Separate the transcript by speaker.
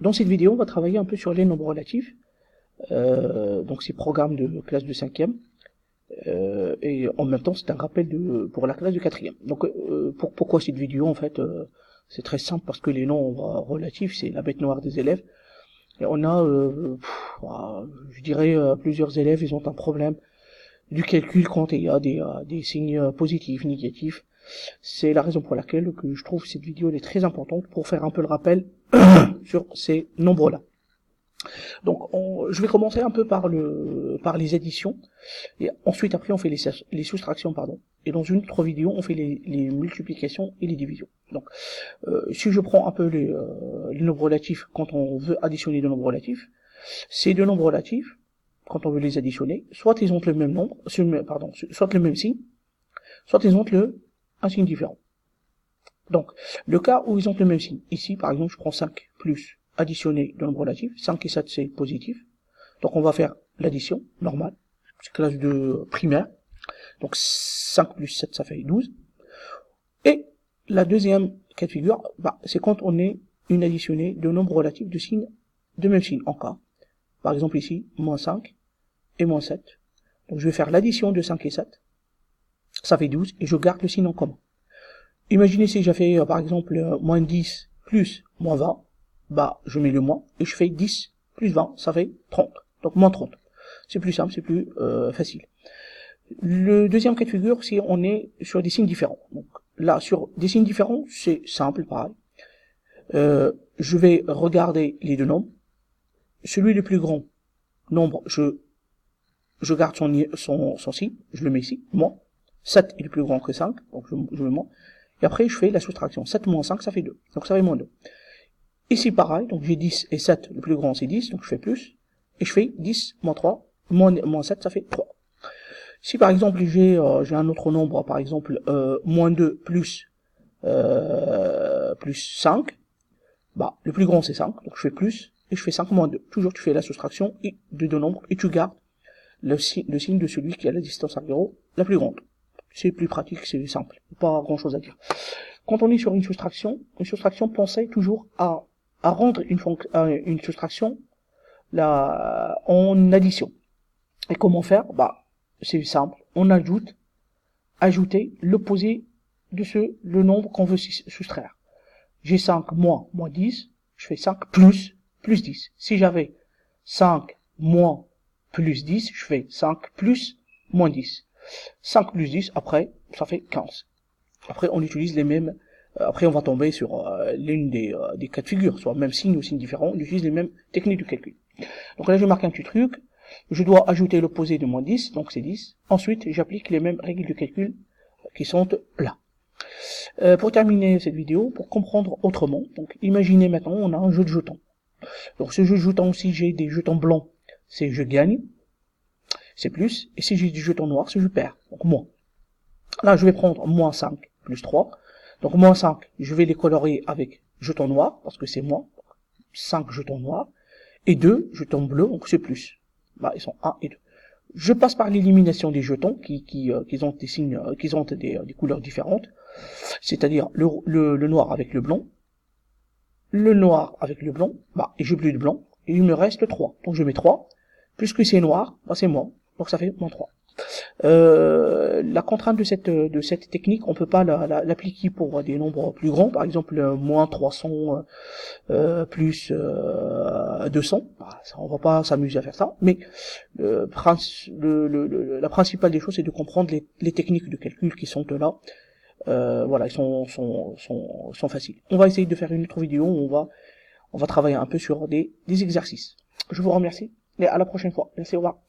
Speaker 1: Dans cette vidéo, on va travailler un peu sur les nombres relatifs. Donc c'est programme de classe de 5e. Et en même temps, c'est un rappel pour la classe de 4e. Donc pourquoi cette vidéo en fait c'est très simple parce que les nombres relatifs, c'est la bête noire des élèves. Et on a, je dirais, plusieurs élèves, ils ont un problème du calcul quand il y a des signes positifs, négatifs. C'est la raison pour laquelle que je trouve cette vidéo elle est très importante pour faire un peu le rappel sur ces nombres-là. Donc, je vais commencer un peu par les additions, et ensuite après on fait les soustractions, pardon. Et dans une autre vidéo, on fait les multiplications et les divisions. Donc, si je prends un peu les nombres relatifs quand on veut additionner deux nombres relatifs, ces deux nombres relatifs, quand on veut les additionner, soit ils ont le même nombre, soit le même signe, soit ils ont un signe différent. Donc, le cas où ils ont le même signe, ici par exemple je prends 5 plus additionner deux nombres relatifs, 5 et 7 c'est positif, donc on va faire l'addition normale, c'est classe de primaire, donc 5 plus 7 ça fait 12, et la deuxième cas de figure, c'est quand on est une additionnée de nombres relatifs de signes de même signe en cas. Par exemple ici, moins 5 et moins 7. Donc je vais faire l'addition de 5 et 7. Ça fait 12 et je garde le signe en commun. Imaginez si j'ai fait par exemple moins 10 plus moins 20. Je mets le moins et je fais 10 plus 20, ça fait 30. Donc moins 30. C'est plus simple, c'est plus facile. Le deuxième cas de figure, si on est sur des signes différents. Donc là, sur des signes différents, c'est simple, pareil. Je vais regarder les deux nombres. Celui le plus grand nombre, je garde son signe, je le mets ici, moins. 7 est plus grand que 5, donc je mets moins. Et après, je fais la soustraction. 7 moins 5, ça fait 2. Donc ça fait moins 2. Ici, pareil, donc j'ai 10 et 7, le plus grand c'est 10, donc je fais plus. Et je fais 10 moins 3, moins 7, ça fait 3. Si par exemple j'ai un autre nombre, par exemple moins 2 plus 5, le plus grand c'est 5, donc je fais plus, et je fais 5 moins 2. Toujours tu fais la soustraction de deux nombres, et tu gardes le signe de celui qui a la distance à 0 la plus grande. C'est plus pratique, c'est simple, pas grand chose à dire. Quand on est sur une soustraction, pensez toujours à rendre une soustraction en addition. Et comment faire? C'est simple, on ajouter l'opposé de le nombre qu'on veut soustraire. J'ai 5 moins 10, je fais 5 plus 10. Si j'avais 5 moins plus 10, je fais 5 plus moins 10. 5 plus 10, après, ça fait 15. Après, on utilise les mêmes, après on va tomber sur l'une des cas de figure, soit même signe ou signe différent, on utilise les mêmes techniques de calcul. Donc là, je marque un petit truc, je dois ajouter l'opposé de moins 10, donc c'est 10. Ensuite, j'applique les mêmes règles de calcul qui sont là. Pour terminer cette vidéo, pour comprendre autrement, donc imaginez maintenant, on a un jeu de jetons. Donc ce jeu de jetons, si j'ai des jetons blancs, c'est je gagne, c'est plus, et si j'ai des jetons noirs, c'est je perds, donc moins. Là, je vais prendre moins 5 plus 3, donc moins 5, je vais les colorier avec jetons noirs, parce que c'est moins, 5 jetons noirs, et 2 jetons bleus, donc c'est plus. Ils sont 1 et 2. Je passe par l'élimination des jetons qui ont des signes, qui ont des couleurs différentes, c'est-à-dire le noir avec le blanc, le noir avec le blanc, et j'ai plus de blanc, et il me reste 3. Donc je mets 3, puisque c'est noir, c'est moins, donc ça fait moins 3. La contrainte de cette technique, on peut pas l'appliquer pour des nombres plus grands, par exemple moins 300 plus 200. On va pas s'amuser à faire ça, mais la principale des choses, c'est de comprendre les techniques de calcul qui sont là. Ils sont faciles. On va essayer de faire une autre vidéo où on va travailler un peu sur des exercices. Je vous remercie et à la prochaine fois. Merci, au revoir.